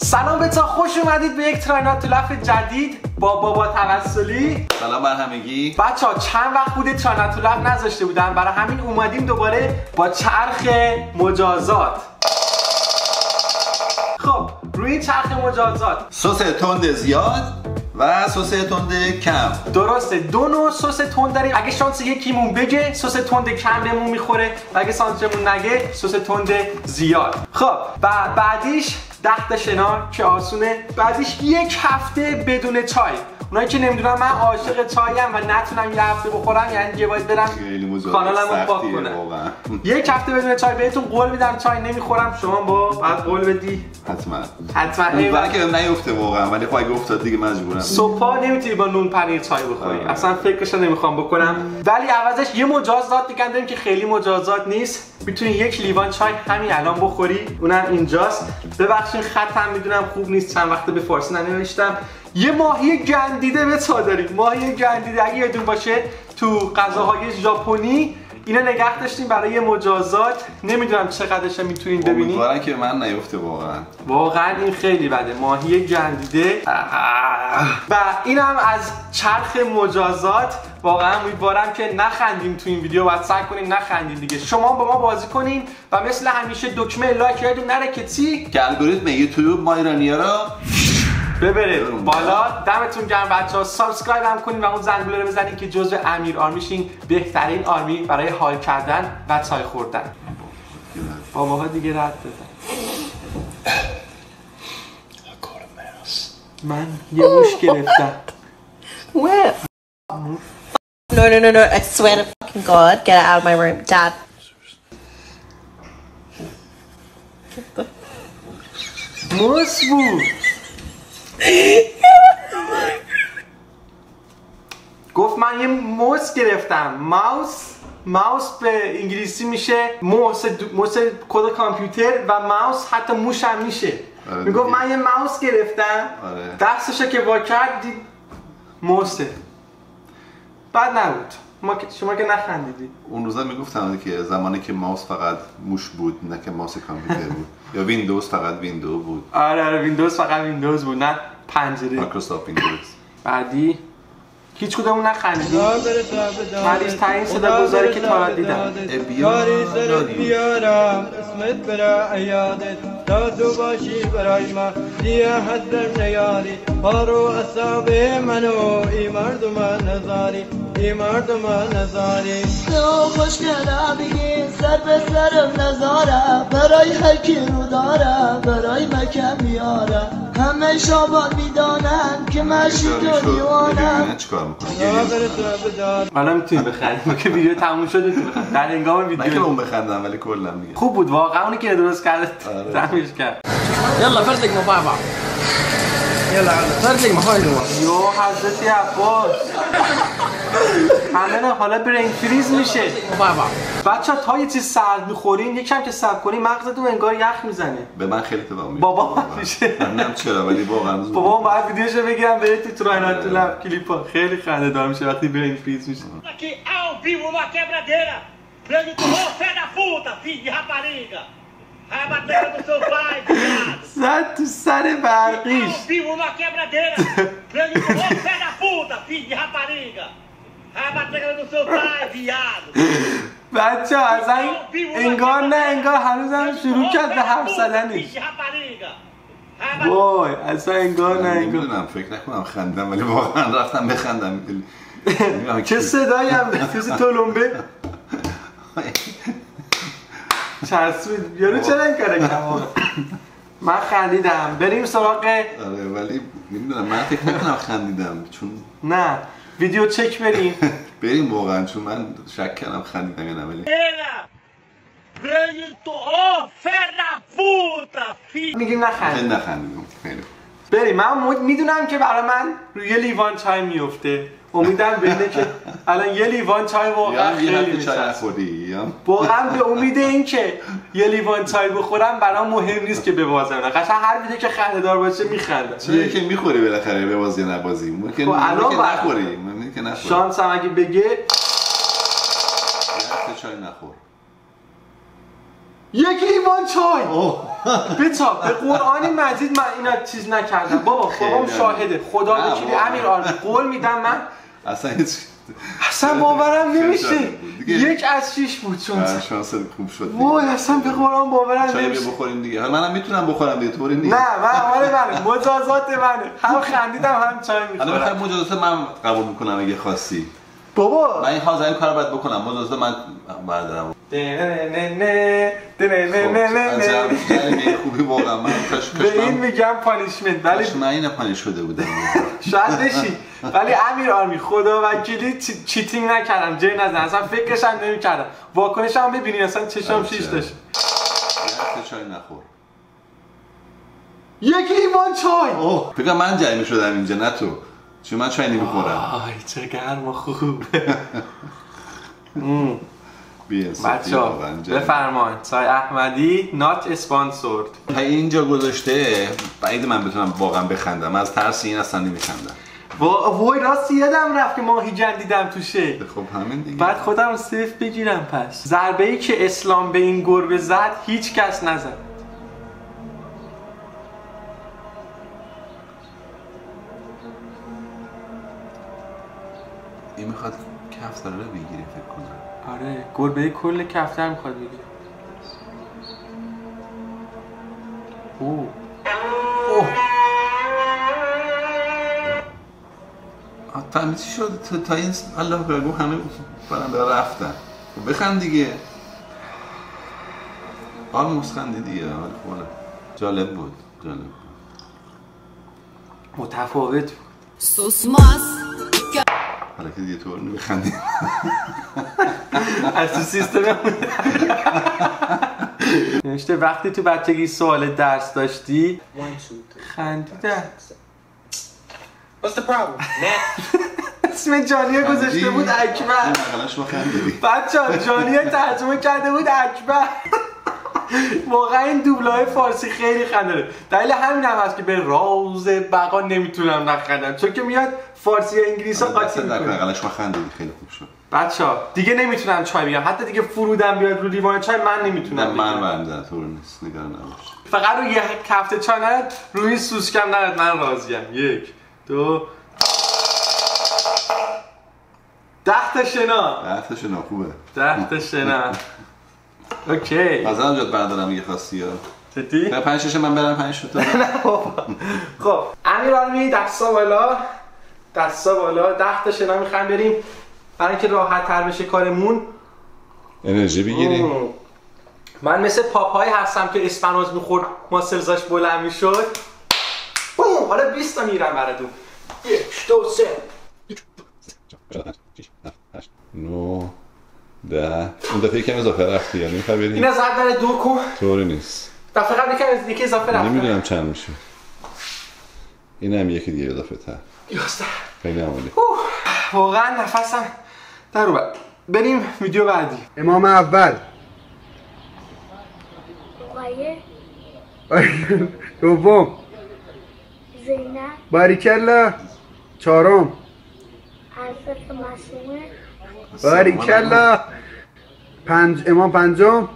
سلام بچه، خوش اومدید به یک تراینات تو لف جدید با بابا توسلی. سلام بر همگی. بچه ها چند وقت بوده تراینات تو لف نذاشته بودم، برای همین اومدیم دوباره با چرخ مجازات. خب روی این چرخ مجازات سس تند زیاد و سس تند کم. درسته، دو نوع سس تند داریم. اگه شانس یکیمون بگه سس تند کم بهمون میخوره و اگه شانسمون نگه سس تند زیاد. خب بعدیش 10 تا شنا که آسونه. بعدیش یک هفته بدون چای. اونایی که نمیدونم من عاشق چایم و نتونم یه هفته بخورم، یعنی یه باید برم کانالمو پاک کنم. یک هفته بدون چای بهتون قول میدم چای نمیخورم. شما با بعد قول بدی؟ حتما. اون که نیفته واقعا، ولی خب اگه افتاد دیگه مجبورم. صبح نمیتونی با نون پنیر چای بخوری. اصلا فکرش نمیخوام بکنم. ولی عوضش یه مجازات دیگه داریم که خیلی مجازات نیست. میتونی یک لیوان چای همین الان بخوری. اونم اینجاست. ببخشید خطم میدونم خوب نیست، چند وقته به فارسی ننوشتم. یه ماهی گندیده به داریم. ماهی گندیده اگه یادتون باشه تو غذاهای ژاپنی اینا نگه داشتیم برای مجازات. نمیدونم چقدرش میتونین ببینید. امیدوارم که من نیفته واقعا این خیلی بده، ماهی گندیده. و اینم از چرخ مجازات. واقعا امیدوارم که نخندیم تو این ویدیو و سعی کنیم نخندیم دیگه. شما با ما بازی کنین و مثل همیشه دکمه لایک یادتون نره که الگوریتم یوتیوب ما ایرانی‌ها رو ببره بالا. دمتون گرم بچه‌ها. سابسکرایب هم کنین و اون زنگوله رو بزنین که جزو امیر آرمی شین، بهترین آرمی برای حال کردن و چای خوردن. باباها دیگه رد دادن. من یه موش گرفتم. No, I swear to fucking God, get out of my room, Dad. موس بود. گفت من یه موس گرفتم. ماوس به انگلیسی میشه موس کد کامپیوتر و ماوس حتی موش هم میشه. میگفت من یه ماوس گرفتم. دستشو که وا کرد دید موسه. بد نبود. شما که نخندیدید. اون روزا میگفتن که زمانی که ماوس فقط موش بود، نه که ماوس کامپیوتر بود. یا ویندوز فقط ویندو بود. آره ویندوز فقط ویندوز بود، نه پنجره. مایکروسافت ویندوز. بعدی هیچ کدومون نخندیدیم. مریض ترین صدا گذاری که تا دیدم. بیارم اسمت برا عیادت تا تو باشی برای ما دیگه حد در نیاری بارو اصاب منو ای مردم نزاری ای مردم نزاری تو خوش کلا بگی سر به سرم نزاره برای هر کی رو داره برای مکه میاره همه شابان میدانن که مشی تو دیوانم. حالا میتونی بخندیم که ویدیو تموم شده در هنگام ویدیو. من که اون بخندم ولی کلا میگه خوب بود واقعا. اونی که درست کرده تمامش کرد. يلا فرتق مع بعض يلا فرتق مع هاي یو حضرت عباس همه حالا برین فریز میشه. بچه‌ها تا یه چیز سرد میخورین یکم که صبر کنین مغزتون انگار یخ میزنه. به من خیلی تبا میشه. بابا میشه. نمیدونم چرا ولی واقعا بابا باید ویدیوشو بگیرم برید تو تراینات تو لب کلیپا. خیلی خنده دار میشه وقتی برین فریز میشه. Aqui ao vivo uma quebradeira. Prêmio do fé da puta, filho de rapariga. Rabateira do seu pai, viado. زد تو سر برقیش. Ao vivo uma quebradeira. Prêmio do fé da puta, filho de rapariga. Rabateira do seu pai, viado. بچه اصلا انگار نه انگار هنوزم شروع کرد به حرف زدنش. وای اصلا انگار نه انگار. نمیدونم فکر نکنم خندم ولی واقعا رفتم بخندم. چه صدایی هم مثل تلمبه. چسبید. یارو چرا این کاره کمه؟ من خندیدم. بریم سراغ. آره ولی نمیدونم من فکر نکنم خندیدم چون نه ویدیو چک بریم. بریم واقعا چون من شک کردم خندیدم یا نه ولی میگیم نخندیم. نخندیدم. بریم. من میدونم که برای من روی یه لیوان چای میفته. امیدم به اینه که الان یه لیوان چای واقعا خیلی میشه. واقعا به امید این که یه لیوان چای بخورم برام مهم نیست که ببازم. قشنگ هر ویدیو که خنده‌دار باشه میخندم. چیزی که میخوری بالاخره ببازی یا نبازی. ممکن نخوری. ممکن نخوری. شانس هم اگه بگه چای نخور. یک لیوان چای. بچا به قرآن مجید من اینا چیز نکردم بابا. بابام شاهده. خدا وکیلی امیر آرمی قول میدم من اصلا باورم نمیشه. 1 از 6 بود چون شانس خوب شد. وای اصلا به قرآن باورم نمیشه. چای بخوریم دیگه. حالا منم میتونم بخورم دیگه طوری نیست. نه من مجازات منه. هم خندیدم هم چای میخورم. حالا بخوام مجازات من قبول میکنم اگه خواستی. بابا من این حاضرین کارو باید بکنم. مجازات من بردارم. خوبی واقعا من به این میگم پانیشمنت. ولی من این پانیش شده بودم. شاید بشی. ولی امیر آرمی خدا وکیلی چیتینگ نکردم. جای نزن اصلا فکرش هم نمی‌کردم. واکنشم ببینید اصلا چشام شیش داشت. چای نخور. 1 لیوان چای. فکر من جریمه شدم اینجا نه تو. چون من چای نمی‌خورم. آی چه گرم و خوب. بچه‌ها بفرمایید چای احمدی نات اسپانسورد. اینجا گذاشته بعید من بتونم واقعا بخندم. از ترس این اصلا نمیخندم. وای راست یادم رفت که ماهی جندیدم توشه. خب همین دیگه. بعد خودم رو سیف بگیرم پس. ضربه‌ای که اسلام به این گربه زد هیچ کس نزد. این میخواد کفتر رو بگیره فکر کنم. آره گربه کل کفتر میخواد بگیره. اوه فهمیدی چی شد؟ تا این الله بگو همه برنده رفتن. بخند دیگه. آلموس خندی دیگه. جالب بود. متفاوت بود. Susmaz. حالا که دیگه طور بخندی. از تو سیستم نوشته وقتی تو بچگی سوال درس داشتی خندیدم. What's the problem? اسم جانیه گذاشته بود اکبر. بچه‌ها جانیه ترجمه کرده بود اکبر. واقعا این دوبلای فارسی خیلی خنده داره. دلیل همین هم هست که به راز بقا نمیتونم نخندم چون که میاد فارسی و انگلیسی قاطی میکنه. حداقلش ما خندیدیم خیلی خوب شد. بچه‌ها دیگه نمیتونم چای بگم. حتی دیگه فرودم بیاد رو لیوان چای من نمیتونم بگم. من برنده طور نیست نگران نباش. فقط رو یه کفته چای نرد روی این سوسکم نرد من راضیم. 1 2 10 تا شنا. 10 تا شنا خوبه. 10 تا شنا. اوکی. مثلا جات بردارم اگه خواستی یا. چطوری؟ 5 6 من برم 5 تا. نه بابا. خب امیر آرمی دستا بالا. 10 تا شنا میخوایم بریم برای اینکه راحت تر بشه کارمون. انرژی بگیریم. من مثل پاپای هستم که اسپانوز میخورد ماسلزاش بلند میشد. بوم حالا 20 تا میرم براتون. 1 2 3 9 10 اون دفعه یکم اضافه رفتی یعنی میخوای بریم. اینا زد برای 2 کن. طوری نیست. دفعه قبل یکی اضافه رفت. نمیدونم چند میشه. اینم یکی دیگه اضافه تر. 11 خیلی عالی. واقعا نفسم در رو بریم ویدیو بعدی. امام اول دوم زینب باریکلا چهارم حضرت معصومه باریکلا امام پنجم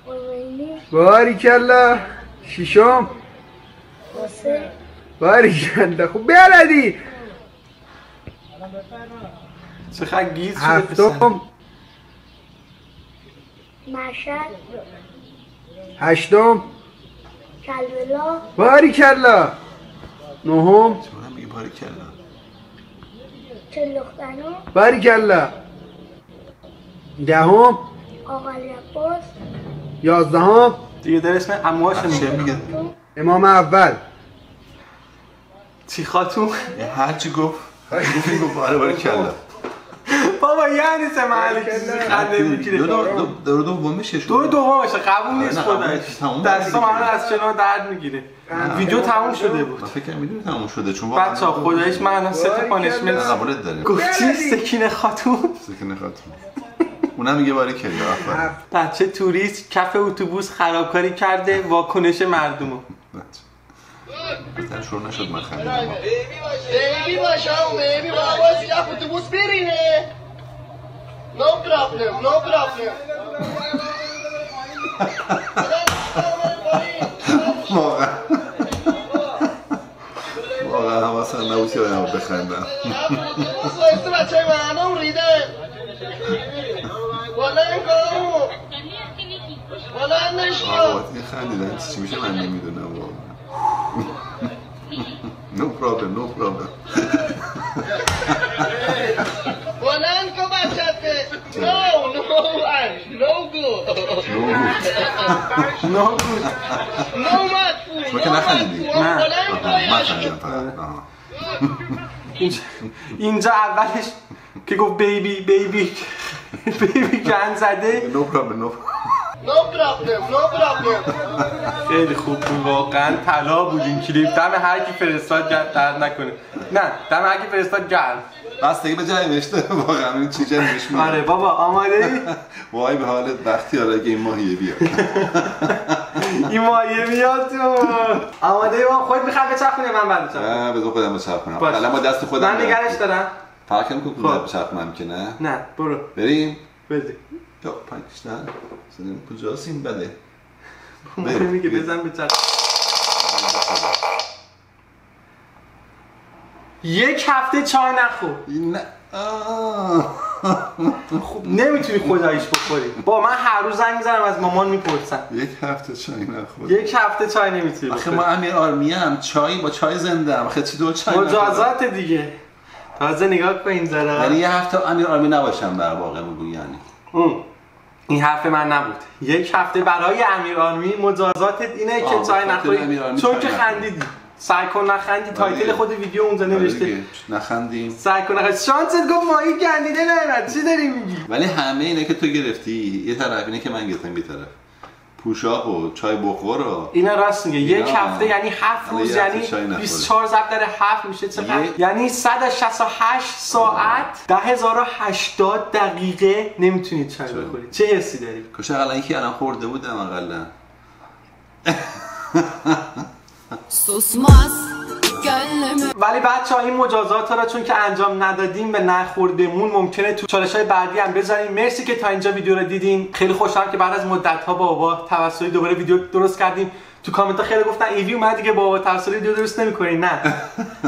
خمینی باریکلا ششم حسین باریکلا خوب بلدی چقدر گیز شده. هفتم مشهد هشتم کربلا باریکلا نهم چون میگه باریکلا چلختنو باریکلا دهم آقا عباس یازدهم دیگه در اسم عموهاش میگه. امام اول چی خاتون؟ هرچی گفت گفت باریکلا. بابا یعنی سه محلی چیزی خنده میگیره. دور دوم میشه. دور دومشه قبول نیست خودش. دستام همه از شنا درد میگیره. ویدیو تموم شده بود. من فکر می‌کنم تموم شده چون بچه‌ها خداییش من الان 3 تا پانیشمنت قبولت داریم. گفتی سکینه خاتون. سکینه خاتون. اونم میگه باریکلا. بچه توریست کف اتوبوس خرابکاری کرده واکنش مردمو. مثلا شروع نشد من خندیدم. بیبی باشه بیبی باشه کف اتوبوس برینه. No problem. حواسم نبود که باید بخندم. واسه بچه مردم ریده والا این کارو والا نشکن آقاتی خندیدن چی میشه من نمیدونم واقعا. No problem, no problem. بلند کن بچته no good no مدفون تو که نخندیدی؟ نه. من خندیدم فقط. اینجا اولش که گفت بیبی گند زده. No problem, no problem خیلی خوب بود واقعا طلا بود این کلیپ. دم هر کی فرستاد گرد درد نکنه. نه دم هر کی فرستاد گرد. بستگی به جای نوشته واقعا این چی جای نوشته. آره بابا آماده ای؟ وای به حالت وقتی آره که این ماهیه بیاد. این ماهیه بیاد تو. آماده ای با خودت میخواد بچرخونی من بعد بچرخونم؟ نه بذار خودم بچرخونم. الان با دست خودم من نگرش دارم. فرق نمیکنه بچرخونم که نه. نه برو. بریم. بریم. یا پاکستان. سنم کجاست این بده؟ بریم میگه بزن بچرخ. یک هفته چای نخور. نه. خب نمیتونی خداییش بخوری. با من هر روز زنگ میزنم از مامان میپرسم. یک هفته چای نخور. یک هفته چای نمیتونی بخوری. آخه ما امیر آرمی هم چای با چای زنده ام. آخه چطور چای مجازات دیگه. تازه نگاه کن این ذره. یعنی یه هفته امیر آرمی نباشم در واقع میگویی یعنی. این حرف من نبود. یک هفته برای امیر آرمی مجازاتت اینه که چای نخوری چون که خندیدی. سعی کن نخندی. تایتل خود ویدیو اونجا نوشته نخندیم. سعی کن نخندی. شانست گفت ماهی گندیده نمیاد. چی داری میگی؟ ولی همه اینه که تو گرفتی یه طرف اینه که من گرفتم یه طرف. پوشاق و چای بخور و اینا راست میگه. یک هفته یعنی 7 روز یعنی 24 ضرب در 7 میشه چقدر؟ یعنی 168 ساعت 10080 دقیقه نمیتونی چای بخوری. چه حسی داری؟ کاش اقلا اینکه الان خورده بودم اقلا. ولی بچه‌ها این مجازات را چون که انجام ندادیم به نخوردمون ممکنه تو چالش‌های بعدی هم بذاریم. مرسی که تا اینجا ویدیو رو دیدین. خیلی خوشحالم که بعد از مدت‌ها بابا توسلی دوباره ویدیو درست کردیم. تو کامنت‌ها خیلی گفتن ایوی اومد دیگه بابا توسلی ویدیو درست نمی‌کنین. نه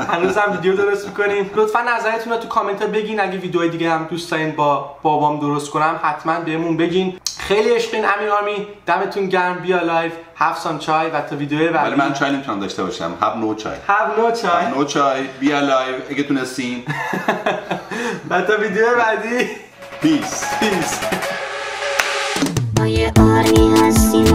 هنوز هم ویدیو درست می‌کنیم. لطفا نظرتون رو تو کامنت‌ها بگین. اگه ویدیوهای دیگه هم دوست دارین با بابام درست کنم حتما بهمون بگین. خیلی عشقین امیر آرمی. دمتون گرم. بیا لایو have some چای و تا ویدیو بعدی. ولی من چای نمیتونم داشته باشم. have no چای. have no چای. no چای. بیا لایو اگه تونستین. و تا ویدیو بعدی. پیس. پیس. ما یه آری هستیم